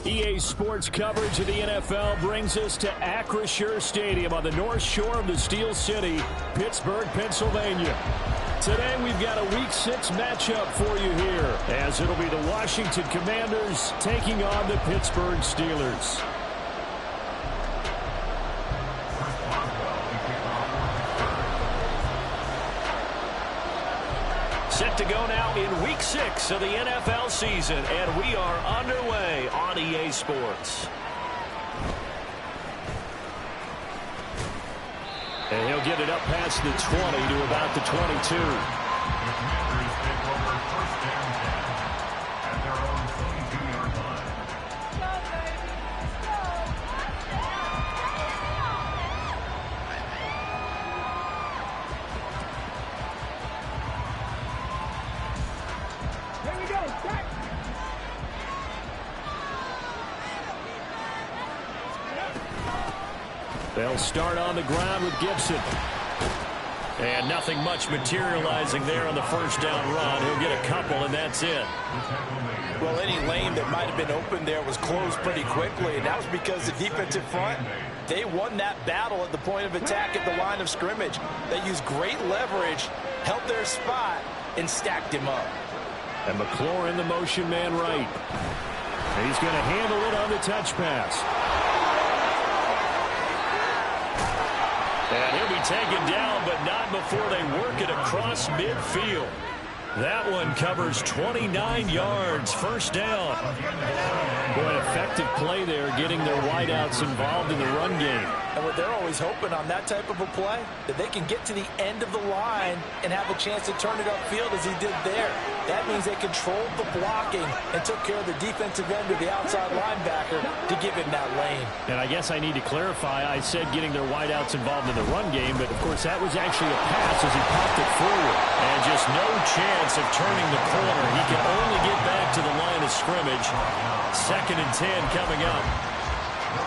EA Sports coverage of the NFL brings us to Acrisure Stadium on the north shore of the Steel City, Pittsburgh, Pennsylvania. Today we've got a Week 6 matchup for you here, as it'll be the Washington Commanders taking on the Pittsburgh Steelers. Set to go now in Week 6 of the NFL season, and we are underway on EA Sports. And he'll get it up past the 20 to about the 22. They'll start on the ground with Gibson. And nothing much materializing there on the first down run. He'll get a couple, and that's it. Well, any lane that might have been open there was closed pretty quickly, and that was because the defensive front, they won that battle at the point of attack at the line of scrimmage. They used great leverage, held their spot, and stacked him up. And McLaurin in the motion man right. And he's going to handle it on the touch pass. And he'll be taken down, but not before they work it across midfield. That one covers 29 yards, first down. Boy, an effective play there, getting their wideouts involved in the run game. And what they're always hoping on that type of a play, that they can get to the end of the line and have a chance to turn it upfield as he did there. That means they controlled the blocking and took care of the defensive end of the outside linebacker to give him that lane. And I guess I need to clarify, I said getting their wideouts involved in the run game, but of course that was actually a pass as he popped it forward. And just no chance of turning the corner. He can only get back to the line of scrimmage. 2nd and 10 coming up.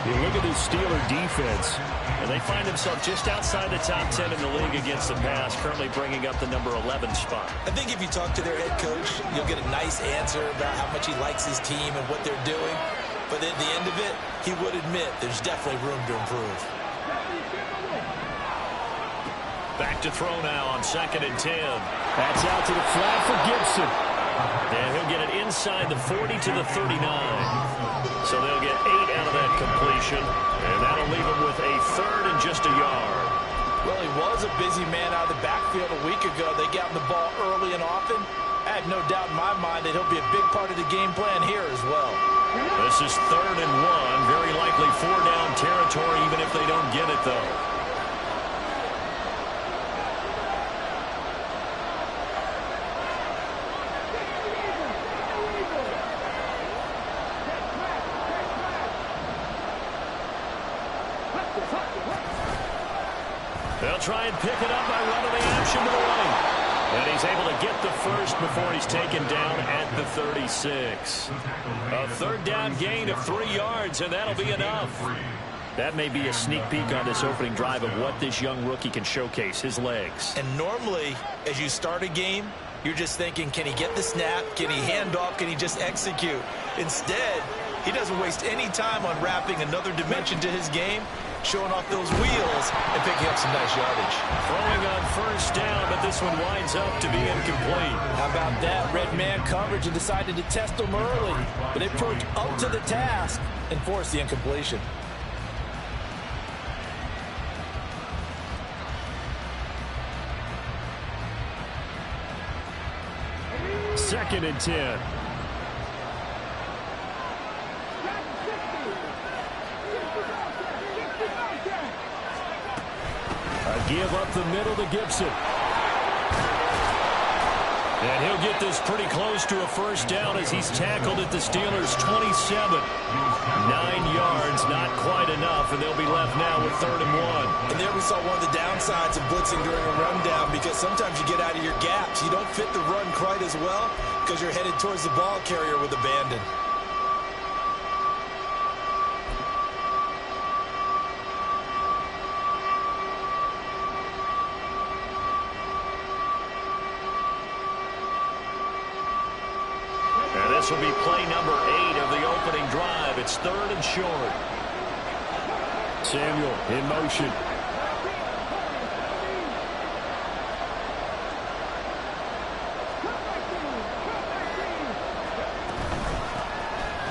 You look at this Steeler defense, and they find themselves just outside the top 10 in the league against the pass, currently bringing up the number 11 spot. I think if you talk to their head coach, you'll get a nice answer about how much he likes his team and what they're doing. But at the end of it, he would admit there's definitely room to improve. Back to throw now on 2nd and 10. That's out to the flat for Gibson. And he'll get it inside the 40 to the 39. So they'll get 8 out of that completion. And that'll leave him with a 3rd and just a yard. Well, he was a busy man out of the backfield a week ago. They got him the ball early and often. I have no doubt in my mind that he'll be a big part of the game plan here as well. This is 3rd and 1. Very likely 4-down territory, even if they don't get it, though. They'll try and pick it up by running the action to the right. And he's able to get the first before he's taken down at the 36. A 3rd down gain of 3 yards, and that'll be enough. That may be a sneak peek on this opening drive of what this young rookie can showcase, his legs. And normally, as you start a game, you're just thinking, can he get the snap? Can he hand off? Can he just execute? Instead, he doesn't waste any time unwrapping another dimension to his game, showing off those wheels and picking up some nice yardage. Throwing on 1st down, but this one winds up to be incomplete. How about that? Red man coverage and decided to test them early, but they proved up to the task and forced the incompletion. Second and 10. Give up the middle to Gibson. And he'll get this pretty close to a 1st down as he's tackled at the Steelers' 27. 9 yards, not quite enough, and they'll be left now with 3rd and 1. And there we saw one of the downsides of blitzing during a rundown, because sometimes you get out of your gaps. You don't fit the run quite as well because you're headed towards the ball carrier with abandon. This will be play number 8 of the opening drive. It's 3rd and short. Samuel in motion.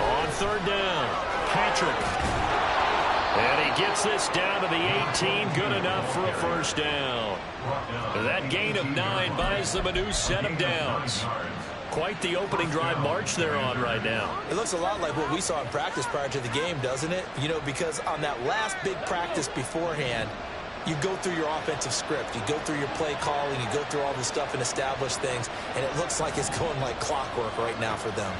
On 3rd down, Patrick. And he gets this down to the 18. Good enough for a first down. That gain of 9 buys them a new set of downs. Quite the opening drive march they're on right now. It looks a lot like what we saw in practice prior to the game, doesn't it? You know, because on that last big practice beforehand, you go through your offensive script. You go through your play calling. You go through all this stuff and establish things. And it looks like it's going like clockwork right now for them.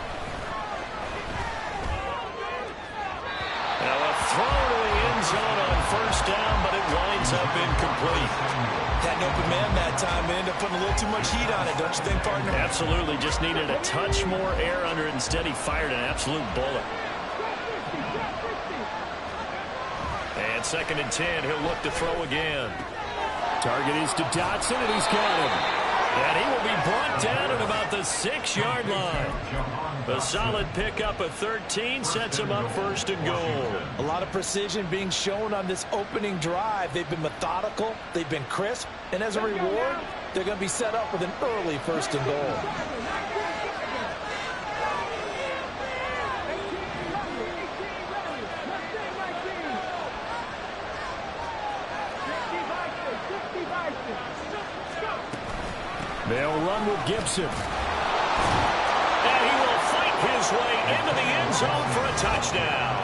Now a throw to the end zone on first down, but it winds up incomplete. Had an open man that time, and ended up putting a little too much heat on it, don't you think, partner? Absolutely. Just needed a touch more air under it. Instead, he fired an absolute bullet. And 2nd and 10. He'll look to throw again. Target is to Dotson, and he's got him. And he will be brought down at about the 6-yard line. A solid pickup of 13 sets him up 1st and goal. A lot of precision being shown on this opening drive. They've been methodical. They've been crisp. And as a reward, they're going to be set up with an early 1st and goal. They'll run with Gibson. And he will fight his way into the end zone for a touchdown.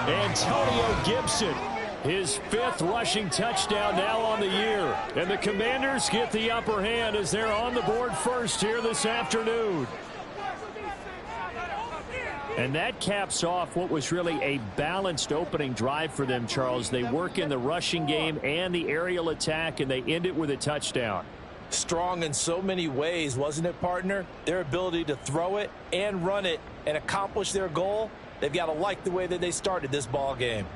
Antonio Gibson, his 5th rushing touchdown now on the year. And the Commanders get the upper hand as they're on the board first here this afternoon. And that caps off what was really a balanced opening drive for them, Charles. They work in the rushing game and the aerial attack, and they end it with a touchdown. Strong in so many ways, wasn't it, partner? Their ability to throw it and run it and accomplish their goal, they've got to like the way that they started this ball game.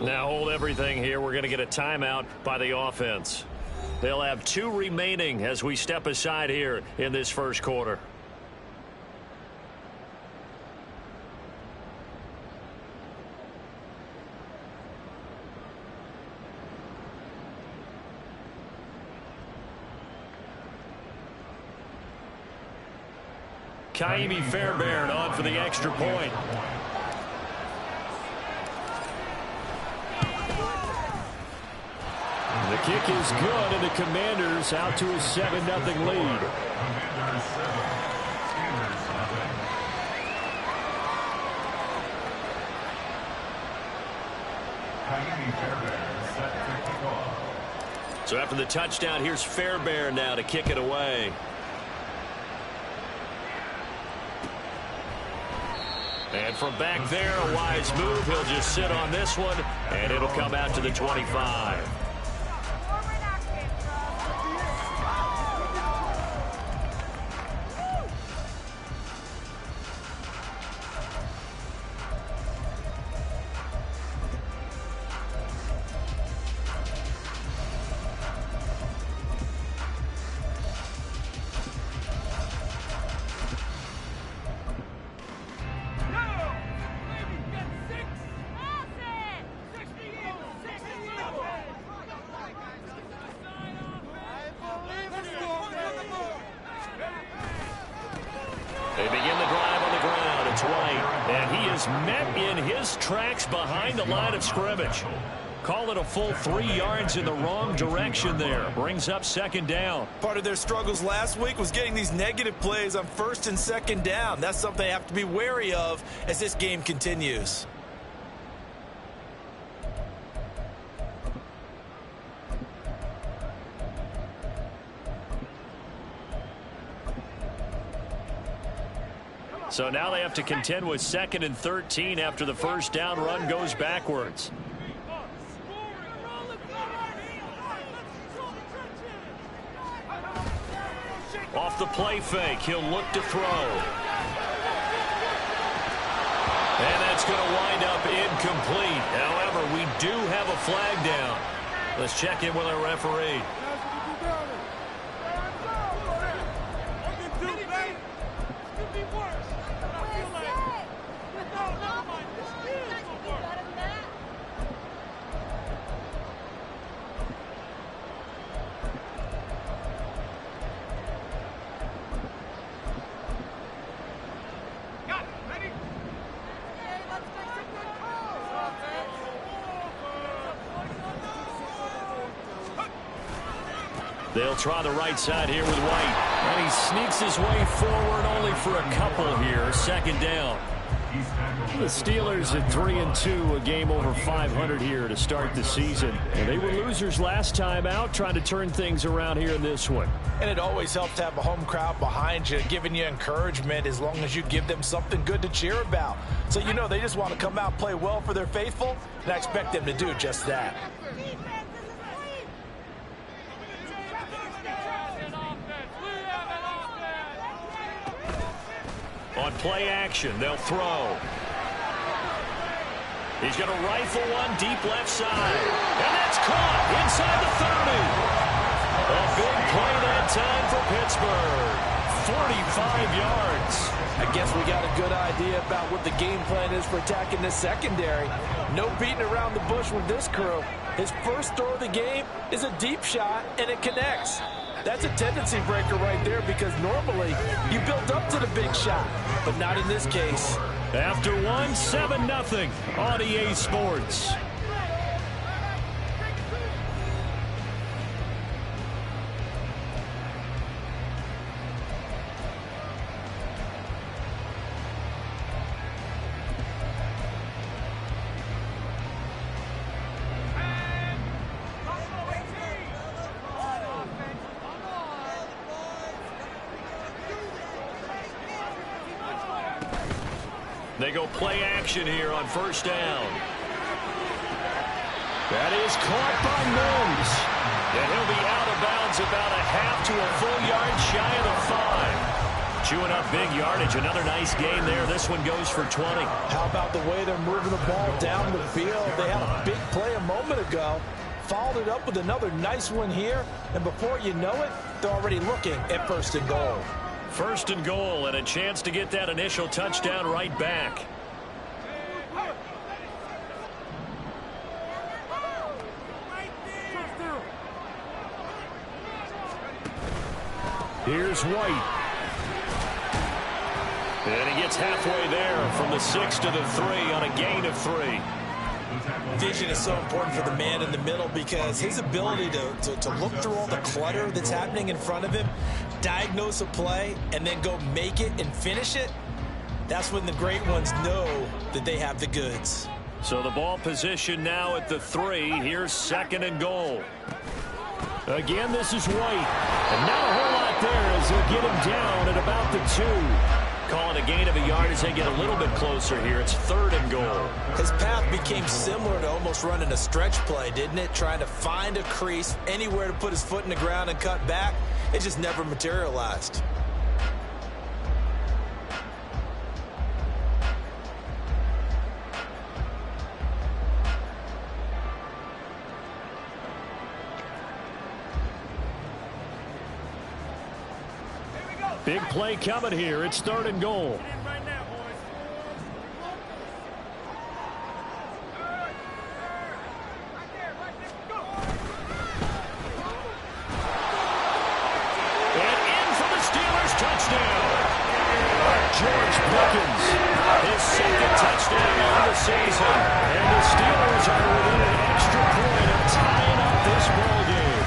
Now hold everything here. We're going to get a timeout by the offense. They'll have 2 remaining as we step aside here in this first quarter. Kaimi Fairbairn on for the extra point. The kick is good, and the Commanders out to a 7-0 lead. So after the touchdown, here's Fairbairn now to kick it away. And from back there, a wise move. He'll just sit on this one, and it'll come out to the 25. Met in his tracks behind the line of scrimmage. Call it a full 3 yards in the wrong direction there. Brings up 2nd down. Part of their struggles last week was getting these negative plays on 1st and 2nd down. That's something they have to be wary of as this game continues. So now they have to contend with 2nd and 13 after the first down run goes backwards. Off the play fake, he'll look to throw. And that's going to wind up incomplete. However, we do have a flag down. Let's check in with our referee. They'll try the right side here with White. And he sneaks his way forward only for a couple here. Second down. The Steelers at 3-2, a game over 500 here to start the season. And they were losers last time out, trying to turn things around here in this one. And it always helps to have a home crowd behind you, giving you encouragement as long as you give them something good to cheer about. So you know they just want to come out and play well for their faithful, and I expect them to do just that. On play action, they'll throw. He's going to rifle one deep left side. And that's caught inside the 30. A big play that time for Pittsburgh. 45 yards. I guess we got a good idea about what the game plan is for attacking this secondary. No beating around the bush with this crew. His first throw of the game is a deep shot, and it connects. That's a tendency breaker right there because normally you build up to the big shot, but not in this case. After one, 7-0 on EA Sports. They go play action here on first down. That is caught by Mims. And he'll be out of bounds about a half to a full yard shy of the 5. Chewing up big yardage. Another nice gain there. This one goes for 20. How about the way they're moving the ball down the field? They had a big play a moment ago. Followed it up with another nice one here. And before you know it, they're already looking at first and goal. First and goal, and a chance to get that initial touchdown right back. Here's White. And he gets halfway there from the 6 to the 3 on a gain of 3. Vision is so important for the man in the middle because his ability to look through all the clutter that's happening in front of him, diagnose a play, and then go make it and finish it, that's when the great ones know that they have the goods. So the ball position now at the 3. Here's second and goal. Again, this is White. And not a whole lot there as they'll get him down at about the 2. Calling a gain of a yard as they get a little bit closer here. It's third and goal. His path became similar to almost running a stretch play, didn't it? Trying to find a crease, anywhere to put his foot in the ground and cut back. It just never materialized. Big play coming here. It's third and goal. And in for the Steelers touchdown. George Pickens, his second touchdown of the season. And the Steelers are within an extra point of tying up this ball game.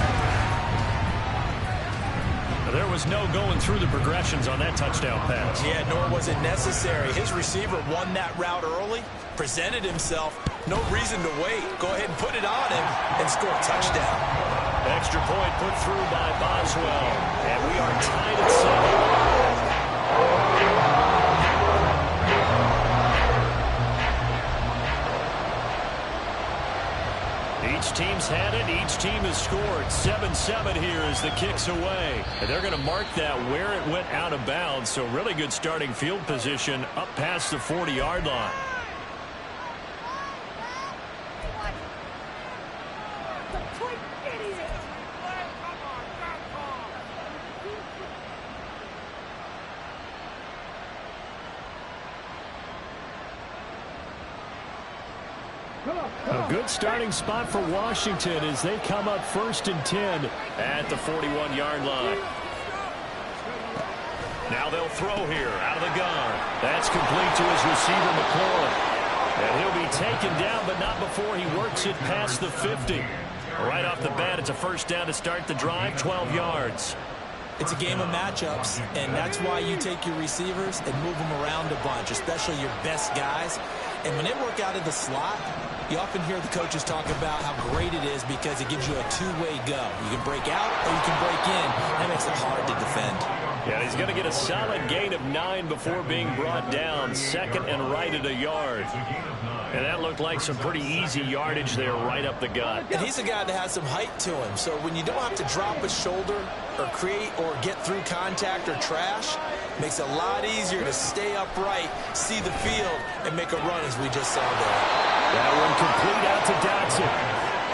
There was no going through the progressions on that touchdown pass. Yeah, nor was it necessary. His receiver won that route early, presented himself. No reason to wait. Go ahead and put it on him and score a touchdown. Extra point put through by Boswell. And we are tied at 7. Each team's had it. Each team has scored. 7-7 here as the kick's away. And they're going to mark that where it went out of bounds. So really good starting field position up past the 40-yard line. A good starting spot for Washington as they come up 1st and 10 at the 41-yard line. Now they'll throw here out of the gun. That's complete to his receiver, McLaurin. And he'll be taken down, but not before he works it past the 50. Right off the bat, it's a first down to start the drive, 12 yards. It's a game of matchups, and that's why you take your receivers and move them around a bunch, especially your best guys. And when they work out of the slot, you often hear the coaches talk about how great it is because it gives you a two-way go. You can break out or you can break in. That makes it hard to defend. Yeah, he's going to get a solid gain of 9 before being brought down. 2nd and right at a yard. And that looked like some pretty easy yardage there right up the gut. And he's a guy that has some height to him. So when you don't have to drop a shoulder or create or get through contact or trash, makes it a lot easier to stay upright, see the field, and make a run as we just saw there. That one complete out to Dotson.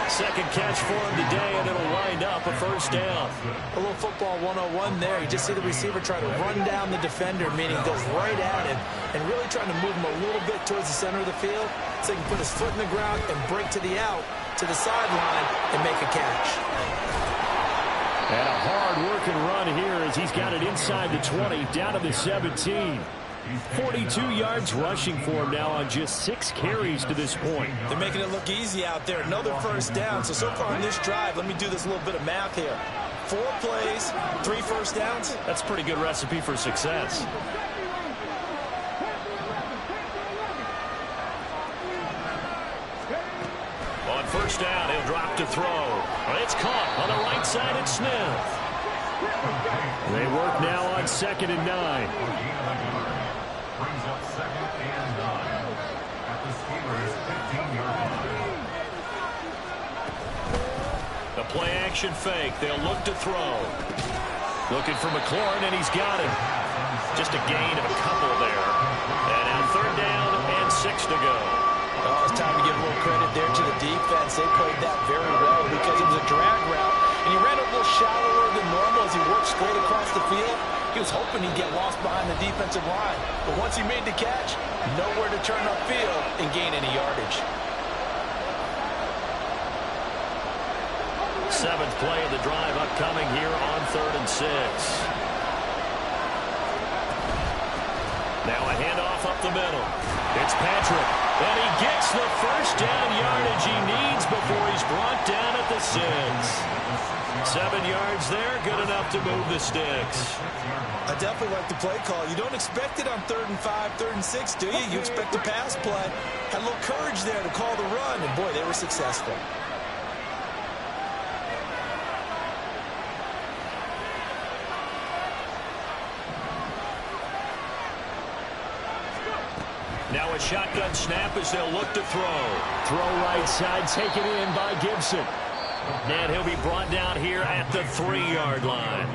2nd catch for him today, and it'll wind up a first down. A little football 101 there. You just see the receiver try to run down the defender, meaning goes right at him, and really trying to move him a little bit towards the center of the field so he can put his foot in the ground and break to the out, to the sideline, and make a catch. And a hard-working run here as he's got it inside the 20, down to the 17. 42 yards rushing for him now on just 6 carries to this point. They're making it look easy out there. Another first down. So far in this drive, let me do this little bit of math here. 4 plays, 3 first downs. That's a pretty good recipe for success. On first down, he'll drop to throw. It's caught on the right side. It's Smith. They work now on 2nd and 9. Brings up 2nd and 9 at the Steelers' 15-yard line. The play action fake. They'll look to throw. Looking for McLaurin, and he's got him. Just a gain of a couple there. And now 3rd down and 6 to go. Oh, it's time to give a little credit there to the defense. They played that very well because it was a drag route, and he ran a little shallower than normal as he worked straight across the field. He was hoping he'd get lost behind the defensive line. But once he made the catch, nowhere to turn upfield and gain any yardage. 7th play of the drive upcoming here on 3rd and 6. Now a handoff up the middle. It's Patrick. And he gets the first down yardage he needs before he's brought down at the 6. 7 yards there, good enough to move the sticks. I definitely like the play call. You don't expect it on 3rd and 5, 3rd and 6, do you? You expect a pass play. Had a little courage there to call the run, and boy, they were successful. Now a shotgun snap as they'll look to throw. Throw right side, taken in by Gibson. And he'll be brought down here at the 3-yard line.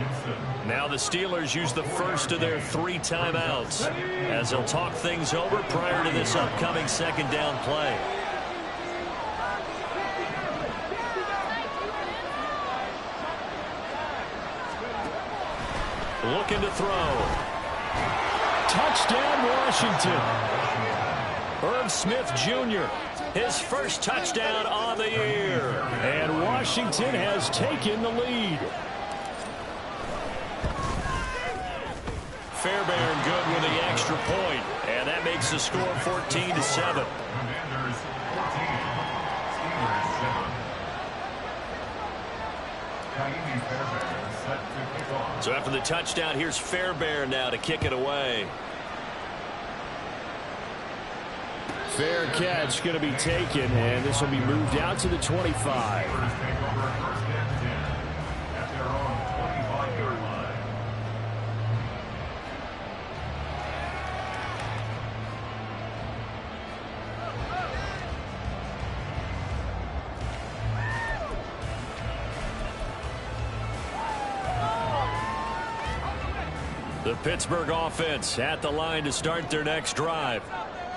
Now the Steelers use the first of their 3 timeouts as they'll talk things over prior to this upcoming 2nd down play. Looking to throw. Touchdown, Washington. Irv Smith Jr., his first touchdown on the year. And Washington has taken the lead. Fairbairn good with the extra point, and that makes the score 14-7. So after the touchdown, here's Fairbairn now to kick it away. Fair catch going to be taken, and this will be moved out to the 25. The Pittsburgh offense at the line to start their next drive.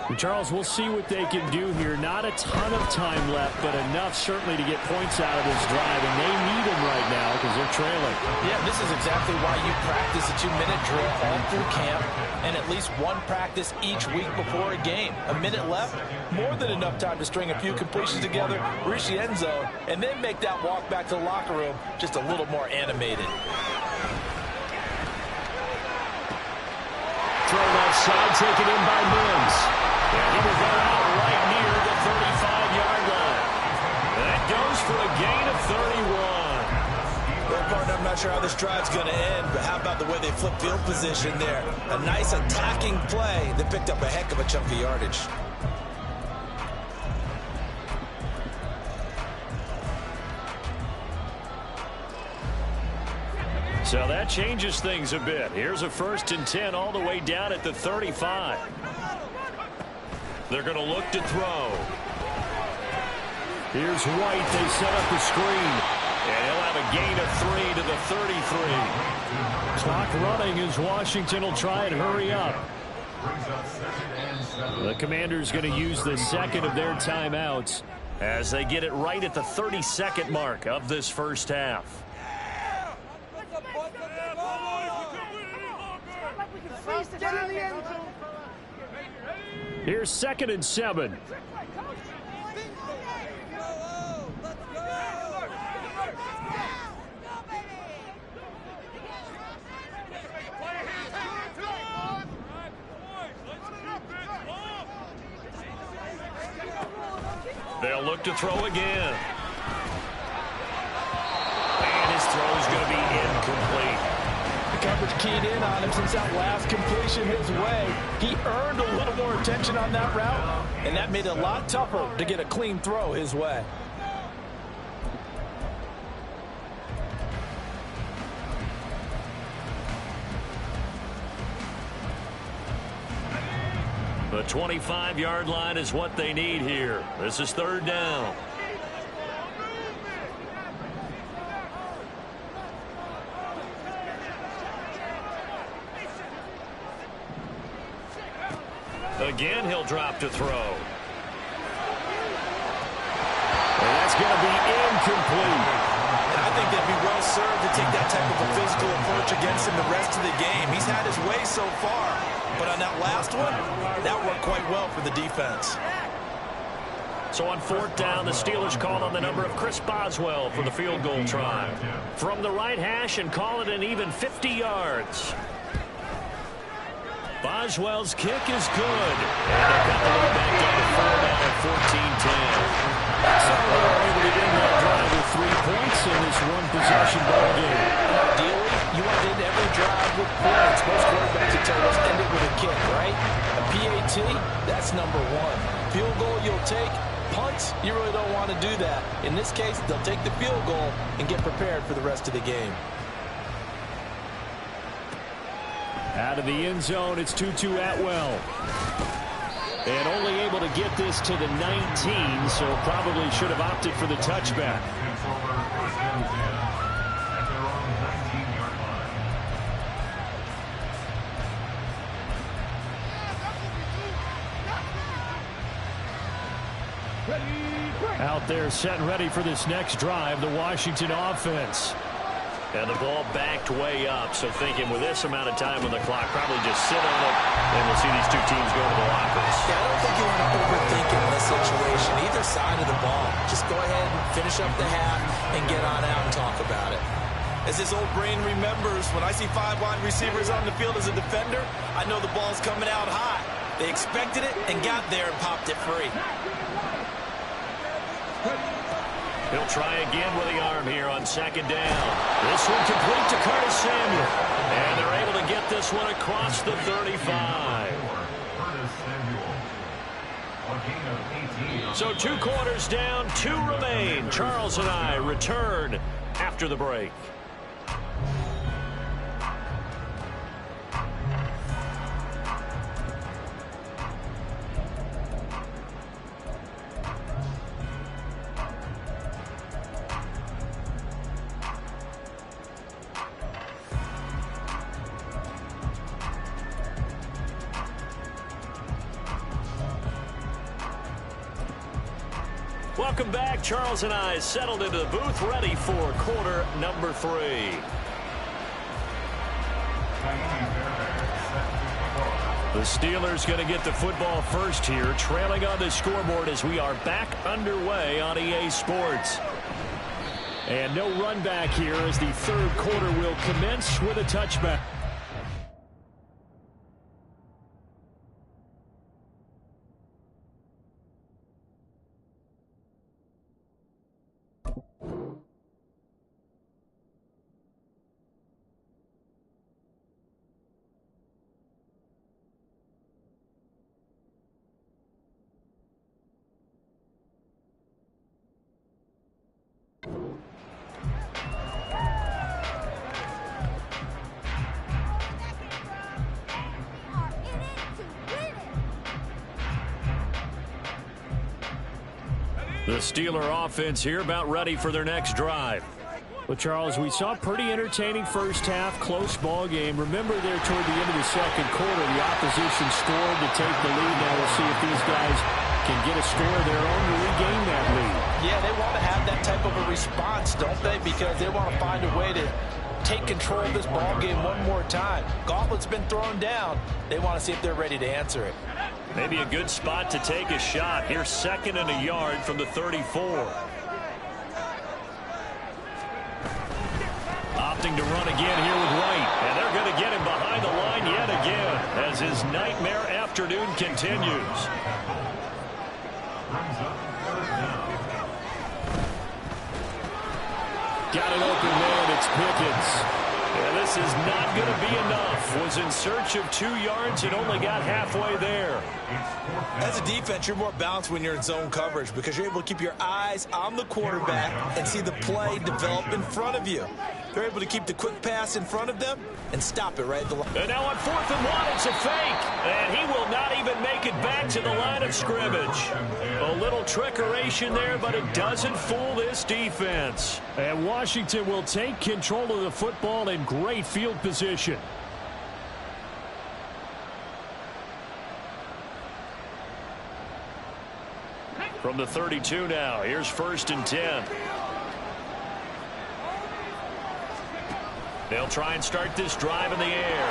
And Charles, we'll see what they can do here. Not a ton of time left, but enough certainly to get points out of this drive, and they need them right now because they're trailing. Yeah, this is exactly why you practice a 2-minute drill all through camp and at least one practice each week before a game. A minute left, more than enough time to string a few completions together, reach the end zone, and then make that walk back to the locker room just a little more animated. Throw left side, taken in by Mims. And he will go out right near the 35-yard line. That goes for a gain of 31. Well, partner, I'm not sure how this drive's going to end, but how about the way they flip field position there? A nice attacking play that picked up a heck of a chunk of yardage. So that changes things a bit. Here's a 1st and 10 all the way down at the 35. They're going to look to throw. Here's White. They set up the screen. And he'll have a gain of 3 to the 33. Clock running as Washington will try and hurry up. The Commanders going to use the second of their timeouts as they get it right at the 32nd mark of this first half. Here's 2nd and 7. They'll look to throw again. And his throw is going to be incomplete. Coverage keyed in on him since that last completion his way. He earned a little more attention on that route, and that made it a lot tougher to get a clean throw his way. The 25-yard line is what they need here. This is 3rd down. Again, he'll drop to throw. And that's going to be incomplete. And I think they'd be well served to take that type of a physical approach against him the rest of the game. He's had his way so far, but on that last one, that worked quite well for the defense. So on 4th down, the Steelers call on the number of Chris Boswell for the field goal try. From the right hash and call it an even 50 yards. Boswell's kick is good. And they cut the lead back down to 4 now at 14-10. So they're able to end that drive with 3 points in this one-possession ball game. Ideally, you want to end every drive with points. Most quarterbacks would tell us end it with a kick, right? A PAT, that's number 1. Field goal you'll take. Punts, you really don't want to do that. In this case, they'll take the field goal and get prepared for the rest of the game. Out of the end zone, it's Tutu Atwell. And only able to get this to the 19, so probably should have opted for the touchback. Out there set and ready for this next drive, the Washington offense. And the ball backed way up, so thinking with this amount of time on the clock, probably just sit on it, and we'll see these two teams go to the lockers. Yeah, I don't think you want to overthink it in this situation, either side of the ball. Just go ahead and finish up the half and get on out and talk about it. As this old brain remembers, when I see 5 wide receivers on the field as a defender, I know the ball's coming out high. They expected it and got there and popped it free. He'll try again with the arm here on 2nd down. This one complete to Curtis Samuel. And they're able to get this one across the 35. So 2 quarters down, 2 remain. Charles and I return after the break. Welcome back. Charles and I settled into the booth, ready for quarter number 3. The Steelers going to get the football first here, trailing on the scoreboard as we are back underway on EA Sports. And no run back here as the third quarter will commence with a touchback. The Steeler offense here about ready for their next drive. Well, Charles, we saw a pretty entertaining first half, close ball game. Remember there toward the end of the second quarter, the opposition scored to take the lead. Now we'll see if these guys can get a score of their own to regain that lead. Yeah, they want to have that type of a response, don't they? Because they want to find a way to take control of this ball game one more time. Gauntlet's been thrown down. They want to see if they're ready to answer it. Maybe a good spot to take a shot. Here's 2nd and a yard from the 34. Opting to run again here with Wright. And they're going to get him behind the line yet again as his nightmare afternoon continues. Got an open man. It's Pickens. And this is not going to be enough. Was in search of 2 yards and only got halfway there. As a defense, you're more balanced when you're in zone coverage because you're able to keep your eyes on the quarterback and see the play develop in front of you. They're able to keep the quick pass in front of them and stop it right at the line. And now on 4th and 1, it's a fake. And he will not even make it back to the line of scrimmage. A little trickeration there, but it doesn't fool this defense. And Washington will take control of the football in great field position. From the 32 now, here's 1st and 10. They'll try and start this drive in the air.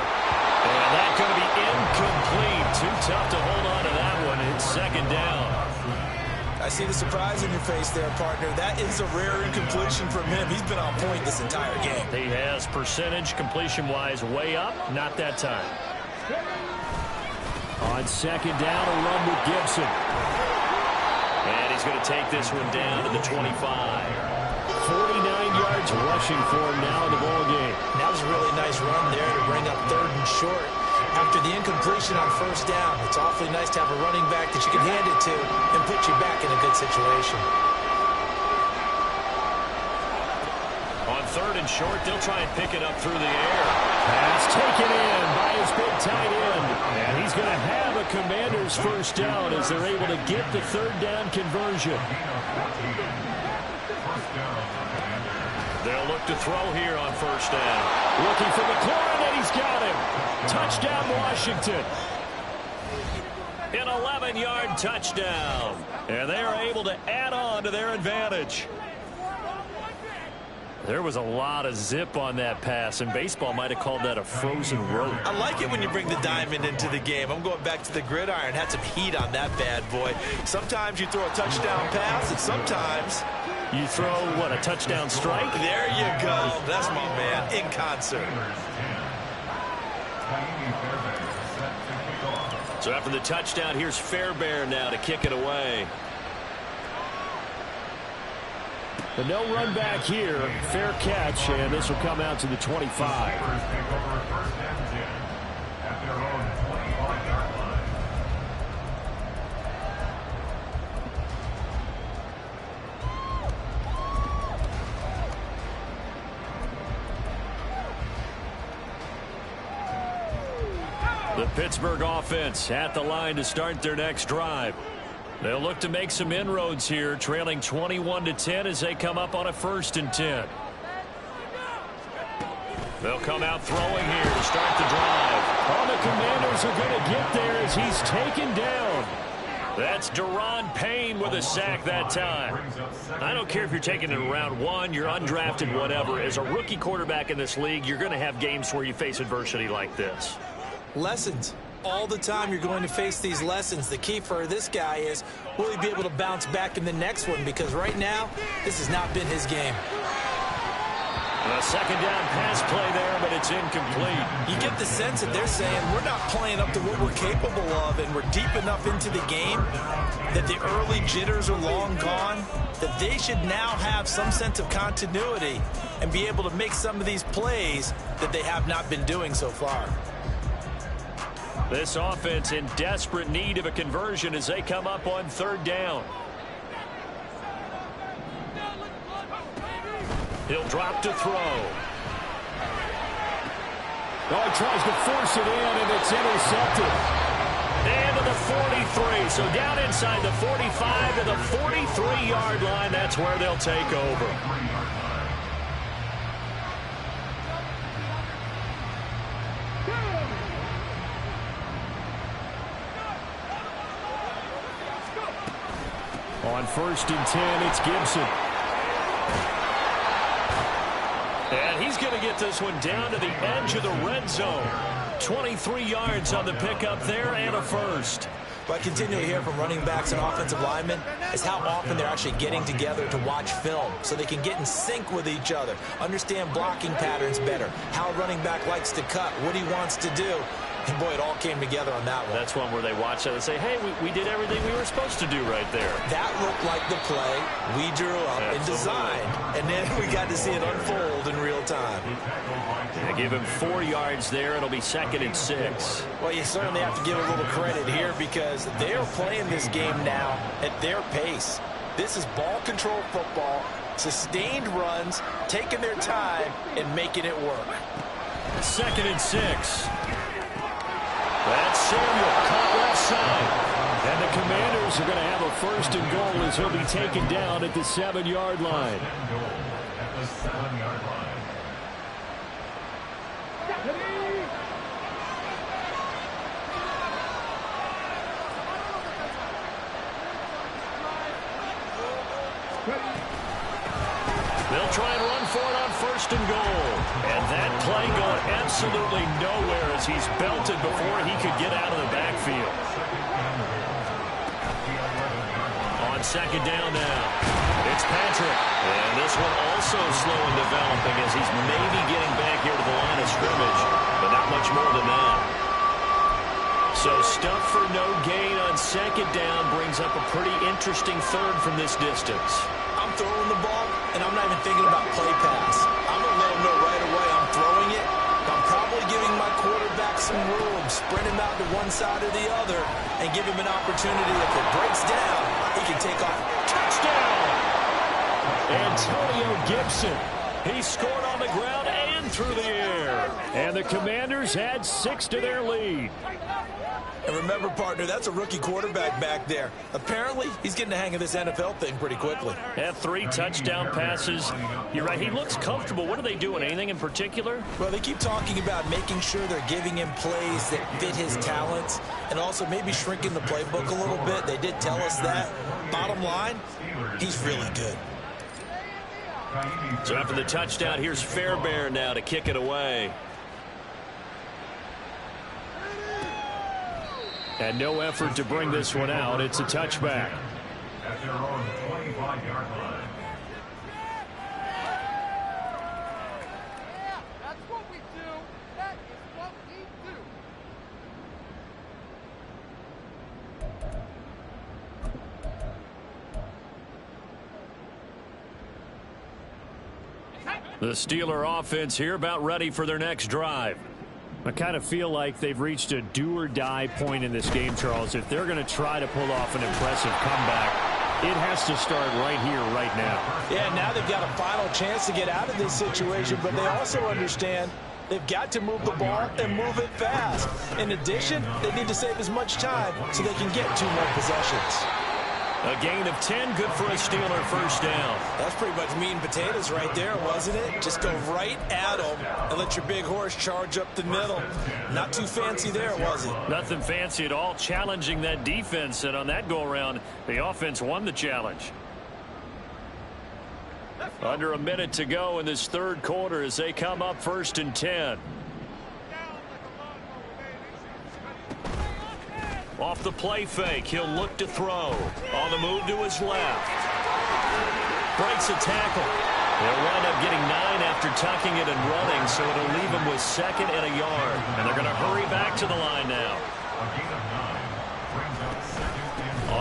And that's going to be incomplete. Too tough to hold on to that one. It's 2nd down. I see the surprise in your face there, partner. That is a rare incompletion from him. He's been on point this entire game. He has percentage completion-wise way up. Not that time. On 2nd down, a run with Gibson. And he's going to take this one down to the 25. 49 yards rushing for him now in the ball game. That was a really nice run there to bring up 3rd and short. After the incompletion on 1st down, it's awfully nice to have a running back that you can hand it to and put you back in a good situation. On 3rd and short, they'll try and pick it up through the air. Pass taken in by his big tight end. And he's going to have a Commander's 1st down as they're able to get the 3rd down conversion. They'll look to throw here on 1st down. Looking for McLaurin, and he's got him. Touchdown, Washington. An 11-yard touchdown. And they're able to add on to their advantage. There was a lot of zip on that pass, and baseball might have called that a frozen rope. I like it when you bring the diamond into the game. I'm going back to the gridiron. Had some heat on that bad boy. Sometimes you throw a touchdown pass, and sometimes you throw, what, a touchdown strike? There you go. That's my man, in concert. So after the touchdown, here's Fairbairn now to kick it away. The no run back here, fair catch, and this will come out to the 25. The Pittsburgh offense at the line to start their next drive. They'll look to make some inroads here, trailing 21-10 as they come up on a 1st and 10. They'll come out throwing here to start the drive. All the Commanders are going to get there as he's taken down. That's Daron Payne with a sack that time. I don't care if you're taking it in round 1, you're undrafted, whatever. As a rookie quarterback in this league, you're going to have games where you face adversity like this. Lessons. All the time you're going to face these lessons. The key for this guy is, will he be able to bounce back in the next one? Because right now, this has not been his game. A second down pass play there, but it's incomplete. You get the sense that they're saying we're not playing up to what we're capable of, and we're deep enough into the game that the early jitters are long gone, that they should now have some sense of continuity and be able to make some of these plays that they have not been doing so far. This offense in desperate need of a conversion as they come up on third down. He'll drop to throw. Oh, he tries to force it in, and it's intercepted. And to the 43. So down inside the 45 to the 43-yard line. That's where they'll take over. On 1st and 10, it's Gibson. And he's going to get this one down to the edge of the red zone. 23 yards on the pickup there and a first. What I continue to hear from running backs and offensive linemen is how often they're actually getting together to watch film so they can get in sync with each other, understand blocking patterns better, how a running back likes to cut, what he wants to do. And, boy, it all came together on that one. That's one where they watch it and say, hey, we did everything we were supposed to do right there. That looked like the play we drew up and designed. And then we got to see it unfold in real time. They give him 4 yards there. It'll be 2nd and 6. Well, you certainly have to give a little credit here because they're playing this game now at their pace. This is ball control football, sustained runs, taking their time, and making it work. 2nd and 6. That's Samuel, caught left side. And the Commanders are going to have a 1st and goal as he'll be taken down at the 7-yard line. At the 7-yard line. They'll try and run for it on 1st and goal. And that play going absolutely nowhere as he's belted before he could get out of the backfield. On 2nd down now, it's Patrick. And this one also slow in developing as he's maybe getting back here to the line of scrimmage, but not much more than that. So stuff for no gain on 2nd down brings up a pretty interesting 3rd from this distance. I'm throwing the ball, and I'm not even thinking about play pass. I'm going to let them know right away I'm throwing it. I'm probably giving my quarterback some room, spread him out to one side or the other, and give him an opportunity. If it breaks down, he can take off. Touchdown! Antonio Gibson. He scored on the ground and through the air. And the Commanders add 6 to their lead. And remember, partner, that's a rookie quarterback back there. Apparently, he's getting the hang of this NFL thing pretty quickly. Had 3 touchdown passes. You're right, he looks comfortable. What are they doing? Anything in particular? Well, they keep talking about making sure they're giving him plays that fit his talents and also maybe shrinking the playbook a little bit. They did tell us that. Bottom line, he's really good. So after the touchdown, here's Fairbairn now to kick it away. And no effort to bring this one out. It's a touchback. At their own 25-yard line. Yeah, that's what we do. That is what we do. The Steeler offense here about ready for their next drive. I kind of feel like they've reached a do-or-die point in this game, Charles. If they're going to try to pull off an impressive comeback, it has to start right here, right now. Yeah, now they've got a final chance to get out of this situation, but they also understand they've got to move the ball and move it fast. In addition, they need to save as much time so they can get 2 more possessions. A gain of 10, good for a Steeler first down. That's pretty much meat and potatoes right there, wasn't it? Just go right at them and let your big horse charge up the middle. Not too fancy there, was it? Nothing fancy at all, challenging that defense, and on that go-around, the offense won the challenge. Under a minute to go in this third quarter as they come up 1st and 10. Off the play fake, he'll look to throw. On the move to his left. Breaks a tackle. They'll wind up getting 9 after tucking it and running, so it'll leave him with 2nd and a yard. And they're going to hurry back to the line now.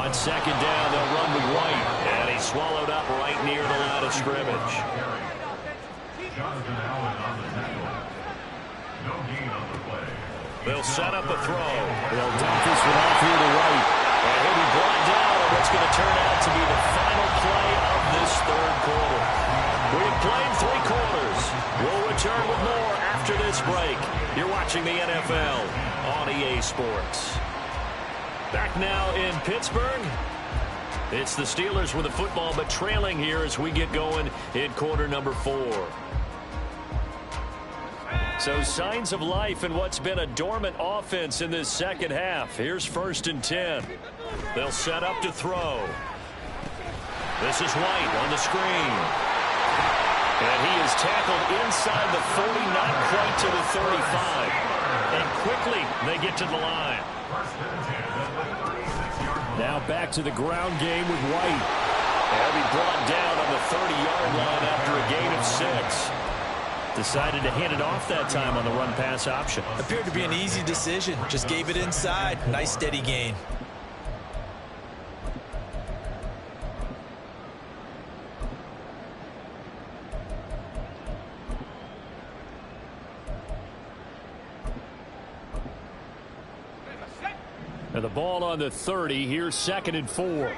On 2nd down, they'll run with White. And he's swallowed up right near the line of scrimmage. They'll set up a throw. They'll dump this one off here to White. And he'll be brought down on what's going to turn out to be the final play of this third quarter. We've played 3 quarters. We'll return with more after this break. You're watching the NFL on EA Sports. Back now in Pittsburgh. It's the Steelers with the football, but trailing here as we get going in quarter number 4. So signs of life in what's been a dormant offense in this second half. Here's 1st and 10. They'll set up to throw. This is White on the screen. And he is tackled inside the 40, not quite to the 35. And quickly they get to the line. Now back to the ground game with White. He'll be brought down on the 30-yard line after a gain of 6. Decided to hand it off that time on the run-pass option. Appeared to be an easy decision. Just gave it inside. Nice steady gain. And the ball on the 30. Here's 2nd and 4.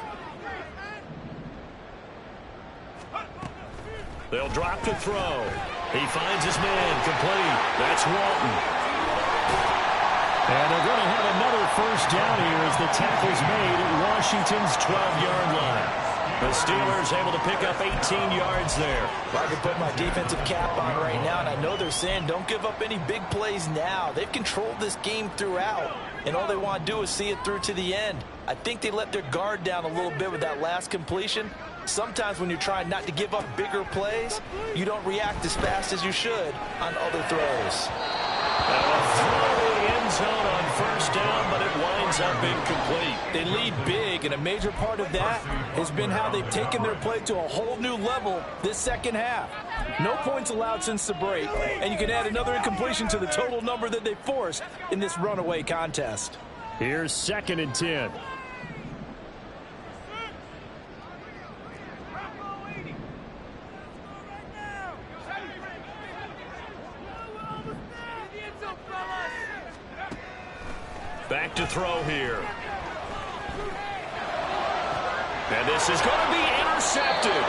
They'll drop to throw. He finds his man complete. That's Walton. And they're going to have another first down here as the tackle's made at Washington's 12-yard line. The Steelers able to pick up 18 yards there. I can put my defensive cap on right now, and I know they're saying don't give up any big plays now. They've controlled this game throughout, and all they want to do is see it through to the end. I think they let their guard down a little bit with that last completion. Sometimes when you're trying not to give up bigger plays, you don't react as fast as you should on other throws. And a throw in the end zone on first down, but it winds up incomplete. They lead big, and a major part of that has been how they've taken their play to a whole new level this second half. No points allowed since the break, and you can add another incompletion to the total number that they forced in this runaway contest. Here's 2nd and 10. Back to throw here. And this is going to be intercepted.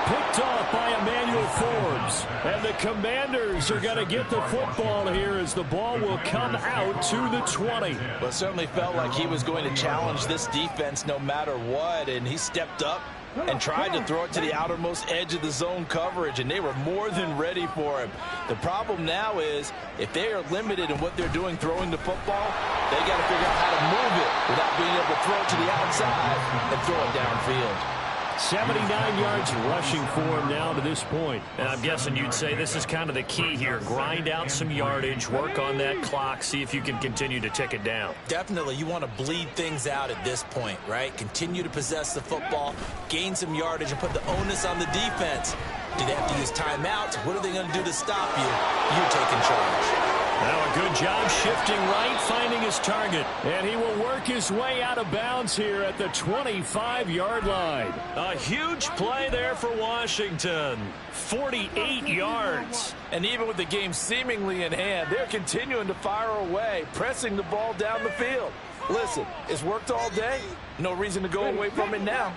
Picked off by Emmanuel Forbes. And the Commanders are going to get the football here as the ball will come out to the 20. Well, it certainly felt like he was going to challenge this defense no matter what, and he stepped up and tried to throw it to the outermost edge of the zone coverage, and they were more than ready for him. The problem now is if they are limited in what they're doing throwing the football, they got to figure out how to move it without being able to throw it to the outside and throw it downfield. 79 yards rushing for him now to this point. And I'm guessing you'd say this is kind of the key here. Grind out some yardage, work on that clock, see if you can continue to tick it down. Definitely, you want to bleed things out at this point, right? Continue to possess the football, gain some yardage, and put the onus on the defense. Do they have to use timeouts? What are they going to do to stop you? You're taking charge. Now a good job shifting right, finding his target. And he will work his way out of bounds here at the 25-yard line. A huge play there for Washington. 48 yards. And even with the game seemingly in hand, they're continuing to fire away, pressing the ball down the field. Listen, it's worked all day. No reason to go away from it now.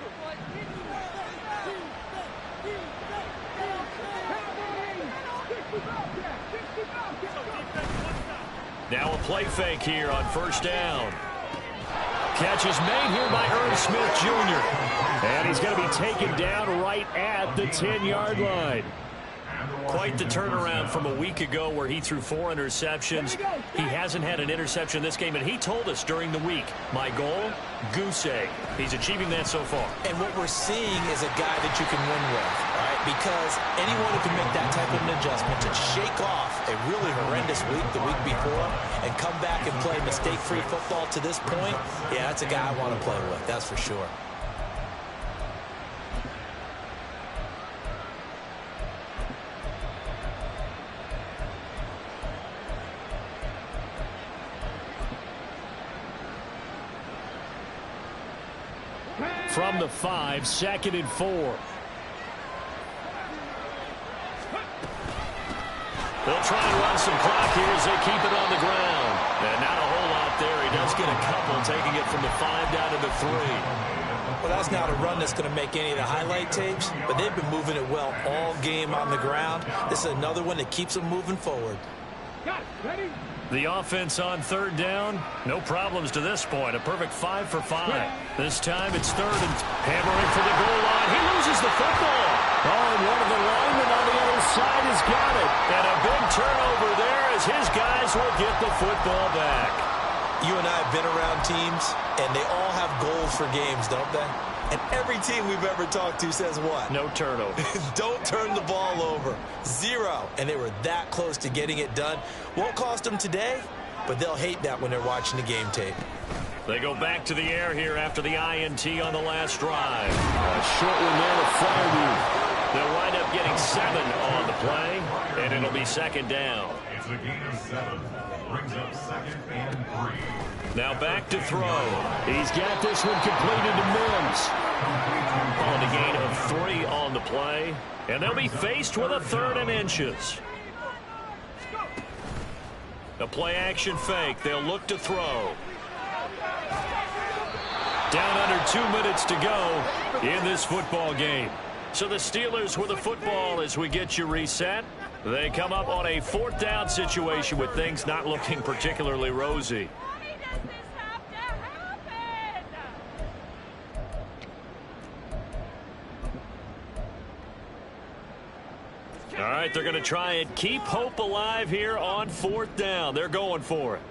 Now a play fake here on first down. Catch is made here by Irv Smith Jr. And he's going to be taken down right at the 10-yard line. Quite the turnaround from a week ago where he threw 4 interceptions. He hasn't had an interception this game, and he told us during the week, my goal, goose egg. He's achieving that so far. And what we're seeing is a guy that you can win with, right? Because anyone who can make that type of an adjustment to shake off a really horrendous week the week before and come back and play mistake-free football to this point, yeah, that's a guy I want to play with, that's for sure. From the 5, 2nd and 4. They'll try and run some clock here as they keep it on the ground. And not a whole lot there. He does get a couple, taking it from the 5 down to the 3. Well, that's not a run that's going to make any of the highlight tapes, but they've been moving it well all game on the ground. This is another one that keeps them moving forward. Ready? The offense on 3rd down, no problems to this point. A perfect 5 for 5. This time it's 3rd and hammering for the goal line. He loses the football. Oh, and one of the linemen on the other side has got it. And a big turnover there as his guys will get the football back. You and I have been around teams, and they all have goals for games, don't they? And every team we've ever talked to says what? No turnover. Don't turn the ball over. 0. And they were that close to getting it done. Won't cost them today, but they'll hate that when they're watching the game tape. They go back to the air here after the INT on the last drive. A short one there to Fairview. They'll wind up getting 7 on the play, and it'll be 2nd down. It's a gain of 7. Brings up 2nd and 3. Now back to throw. He's got this one completed to Mims. On a gain of 3 on the play. And they'll be faced with a 3rd and inches. A play action fake. They'll look to throw. Down under 2 minutes to go in this football game. So the Steelers with the football as we get you reset. They come up on a 4th down situation with things not looking particularly rosy. All right, they're going to try and keep hope alive here on 4th down. They're going for it.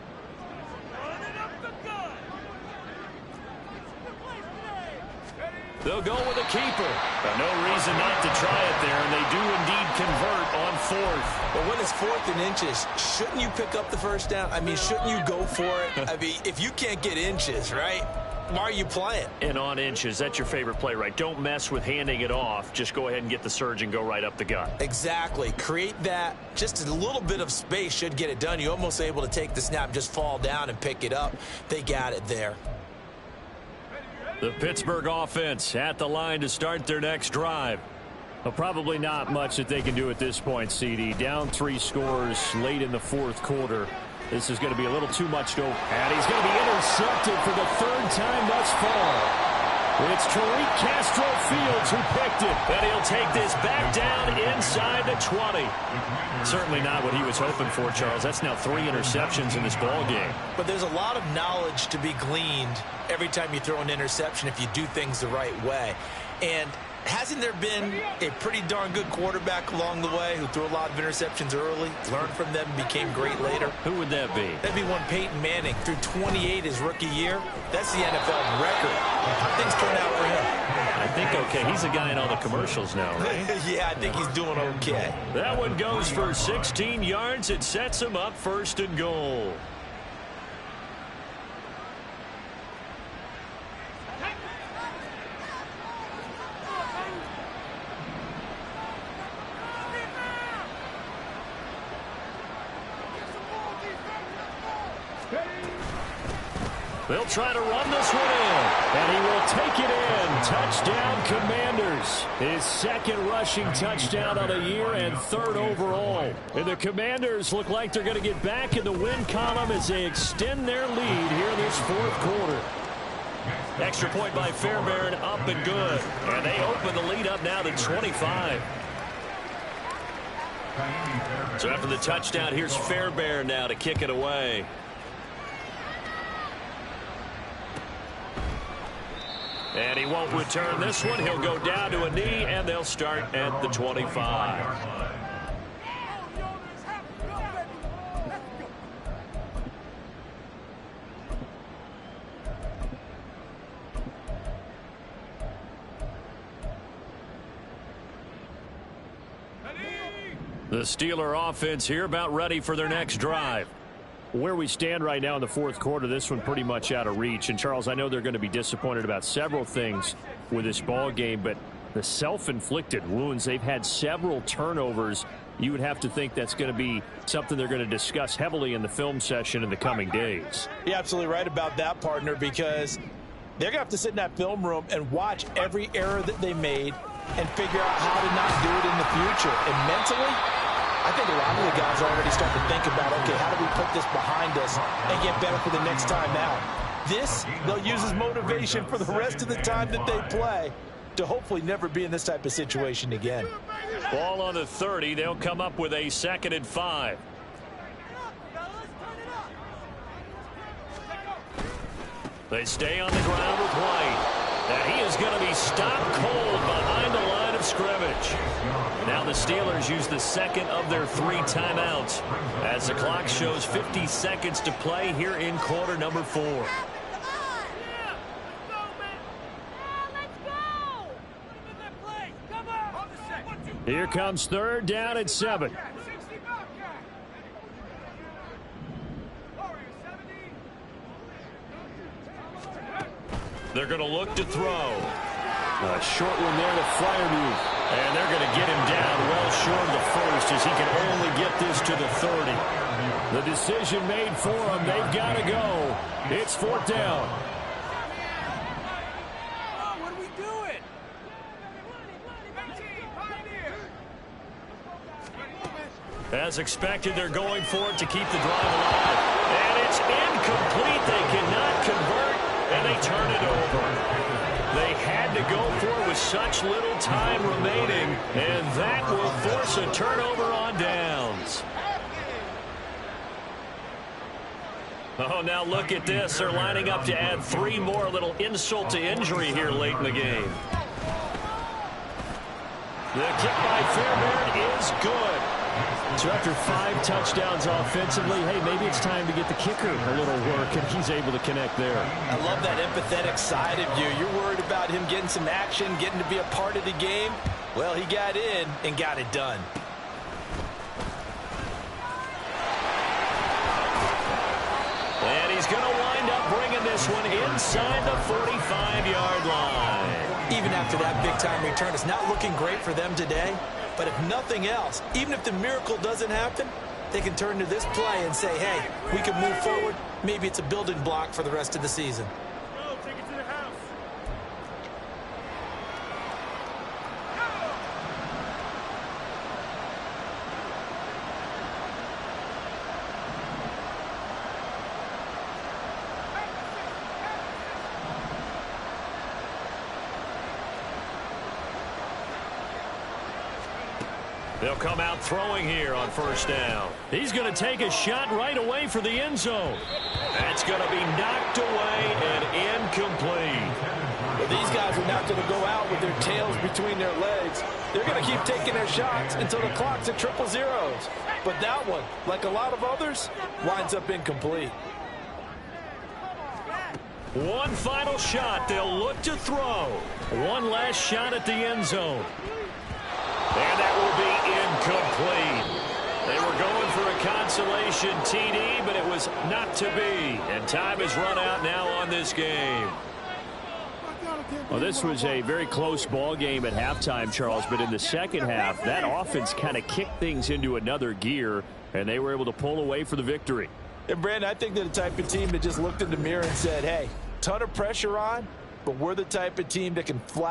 They'll go with a keeper. No reason not to try it there, and they do indeed convert on 4th. But when it's 4th and inches, shouldn't you pick up the 1st down? I mean, shouldn't you go for it? I mean, if you can't get inches, right, why are you playing? And on inches, that's your favorite play, right? Don't mess with handing it off. Just go ahead and get the surge and go right up the gut. Exactly. Create that. Just a little bit of space should get it done. You're almost able to take the snap, just fall down and pick it up. They got it there. The Pittsburgh offense at the line to start their next drive. Well, probably not much that they can do at this point, CD. Down 3 scores late in the 4th quarter. This is going to be a little too much to... And he's going to be intercepted for the 3rd time thus far. It's Tariq Castro-Fields who picked it. And he'll take this back down inside the 20. Certainly not what he was hoping for, Charles. That's now 3 interceptions in this ball game. But there's a lot of knowledge to be gleaned every time you throw an interception if you do things the right way. And hasn't there been a pretty darn good quarterback along the way who threw a lot of interceptions early, learned from them, and became great later? Who would that be? That'd be one Peyton Manning. Threw 28 his rookie year. That's the NFL record. How things turned out for him? I think okay. He's a guy in all the commercials now, right? Yeah, I think he's doing okay. That one goes for 16 yards. It sets him up 1st and goal. They'll try to run this one in, and he will take it in. Touchdown, Commanders. His 2nd rushing touchdown of the year and 3rd overall. And the Commanders look like they're going to get back in the win column as they extend their lead here in this 4th quarter. Extra point by Fairbairn, up and good. And they open the lead up now to 25. So after the touchdown, here's Fairbairn now to kick it away. And he won't return this one. He'll go down to a knee, and they'll start at the 25. The Steeler offense here about ready for their next drive. Where we stand right now in the fourth quarter, this one pretty much out of reach. And, Charles, I know they're going to be disappointed about several things with this ball game, but the self-inflicted wounds, they've had several turnovers. You would have to think that's going to be something they're going to discuss heavily in the film session in the coming days. You're absolutely right about that, partner, because they're going to have to sit in that film room and watch every error that they made and figure out how to not do it in the future. And mentally, I think a lot of the guys are already starting to think about, okay, how do we put this behind us and get better for the next time out? This, they'll use as motivation for the rest of the time that they play to hopefully never be in this type of situation again. Ball on the 30. They'll come up with a 2nd and 5. They stay on the ground with White. And he is going to be stopped cold behind the line of scrimmage. Now the Steelers use the second of their 3 timeouts as the clock shows 50 seconds to play here in quarter number 4. Here comes 3rd down at 7. They're going to look to throw. A short one there to Freiermuth. And they're going to get him down well short of the first as he can only get this to the 30. The decision made for him. They've got to go. It's 4th down. What are we doing? As expected, they're going for it to keep the drive alive. And it's incomplete. They cannot convert, and they turn it over. They had to go for it with such little time remaining, and that will force a turnover on downs. Oh, now look at this. They're lining up to add 3 more. A little insult to injury here late in the game. The kick by Fairbairn is good. So after 5 touchdowns offensively, hey, maybe it's time to get the kicker a little work, and he's able to connect there. I love that empathetic side of you. You're worried about him getting some action, getting to be a part of the game. Well, he got in and got it done. And he's going to wind up bringing this one inside the 45-yard line. Even after that big-time return, it's not looking great for them today. But if nothing else, even if the miracle doesn't happen, they can turn to this play and say, hey, we can move forward. Maybe it's a building block for the rest of the season. Take it to the house. They'll come out throwing here on 1st down. He's going to take a shot right away for the end zone. That's going to be knocked away and incomplete. Well, these guys are not going to go out with their tails between their legs. They're going to keep taking their shots until the clock's at 000. But that one, like a lot of others, winds up incomplete. One final shot. They'll look to throw. One last shot at the end zone. And that will be incomplete. They were going for a consolation TD, but it was not to be. And time has run out now on this game. Well, this was a very close ball game at halftime, Charles, but in the second half, that offense kind of kicked things into another gear, and they were able to pull away for the victory. And, Brandon, I think they're the type of team that just looked in the mirror and said, hey, ton of pressure on, but we're the type of team that can flat